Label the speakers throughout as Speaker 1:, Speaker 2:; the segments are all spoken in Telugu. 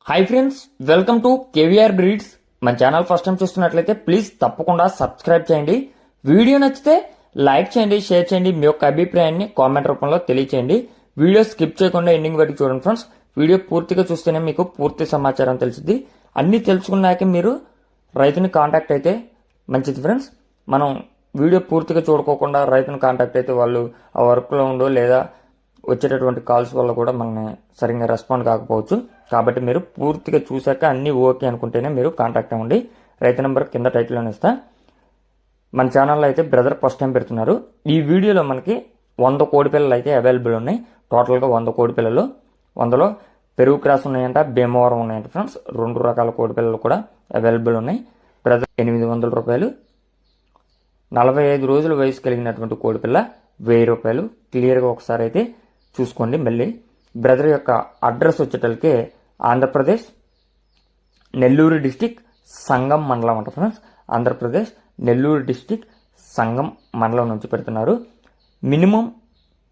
Speaker 1: Hi friends, welcome to KVR breeds. మన ఛానల్ ఫస్ట్ టైం చూస్తున్నట్లయితే ప్లీజ్ తప్పకుండా సబ్స్క్రైబ్ చేయండి. వీడియో నచ్చితే లైక్ చేయండి, షేర్ చేయండి. మీ యొక్క అభిప్రాయాన్ని కామెంట్ రూపంలో తెలియచేయండి. వీడియో స్కిప్ చేయకుండా ఎండింగ్ వరకు చూడండి ఫ్రెండ్స్. వీడియో పూర్తిగా చూస్తేనే మీకు పూర్తి సమాచారం తెలిసింది. అన్ని తెలుసుకున్నాక మీరు రైతుని కాంటాక్ట్ అయితే మంచిది ఫ్రెండ్స్. మనం వీడియో పూర్తిగా చూడుకోకుండా రైతుని కాంటాక్ట్ అయితే వాళ్ళు ఆ వర్క్లో ఉండో లేదా వచ్చేటటువంటి కాల్స్ వల్ల కూడా మనని సరిగ్గా రెస్పాండ్ కాకపోవచ్చు. కాబట్టి మీరు పూర్తిగా చూశాక అన్నీ ఓకే అనుకుంటేనే మీరు కాంటాక్ట్ అవ్వండి. రైతు నెంబర్ కింద టైటిల్లోనే ఇస్తా. మన ఛానల్లో అయితే బ్రదర్ ఫస్ట్ టైం పెడుతున్నారు. ఈ వీడియోలో మనకి 100 కోడి పిల్లలు అయితే అవైలబుల్ ఉన్నాయి. టోటల్గా 100 కోడి పిల్లలు. 100లో పెరుగు క్రాస్ ఉన్నాయంట, భీమవరం ఉన్నాయంట ఫ్రెండ్స్. 2 రకాల కోడి పిల్లలు కూడా అవైలబుల్ ఉన్నాయి. బ్రదర్ 800 రూపాయలు. 45 రోజుల వయసు కలిగినటువంటి కోడి పిల్ల 1000 రూపాయలు. క్లియర్గా ఒకసారి అయితే చూసుకోండి. మళ్ళీ బ్రదర్ యొక్క అడ్రస్ వచ్చేటలకే ఆంధ్రప్రదేశ్ నెల్లూరు డిస్టిక్ సంగం మండలం అంట ఫ్రెండ్స్. ఆంధ్రప్రదేశ్ నెల్లూరు డిస్టిక్ సంగం మండలం నుంచి పెడుతున్నారు. మినిమం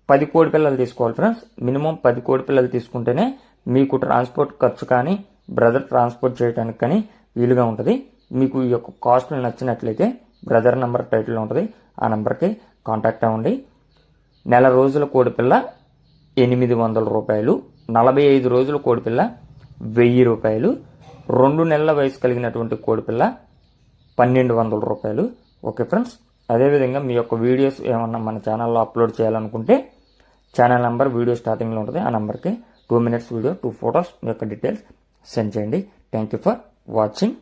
Speaker 1: 10 కోడి పిల్లలు తీసుకోవాలి ఫ్రెండ్స్. మినిమం 10 కోడి పిల్లలు తీసుకుంటేనే మీకు ట్రాన్స్పోర్ట్ ఖర్చు కానీ బ్రదర్ ట్రాన్స్పోర్ట్ చేయడానికి కానీ వీలుగా ఉంటుంది. మీకు ఈ యొక్క కాస్ట్లు నచ్చినట్లయితే బ్రదర్ నెంబర్ టైటిల్లో ఉంటుంది. ఆ నెంబర్కి కాంటాక్ట్ అవ్వండి. నెల రోజుల కోడిపిల్ల 800 రూపాయలు. 45 రోజుల కోడిపిల్ల 1000 రూపాయలు. 2 నెలల వయసు కలిగినటువంటి కోడిపిల్ల 1200 రూపాయలు. Okay friends. అదేవిధంగా మీ యొక్క వీడియోస్ ఏమన్నా మన ఛానల్లో అప్లోడ్ చేయాలనుకుంటే ఛానల్ నెంబర్ వీడియో స్టార్టింగ్లో ఉంటుంది. ఆ నెంబర్కి 2 minutes వీడియో 2 photos మీ యొక్క డీటెయిల్స్ సెండ్ చేయండి. Thank you for watching.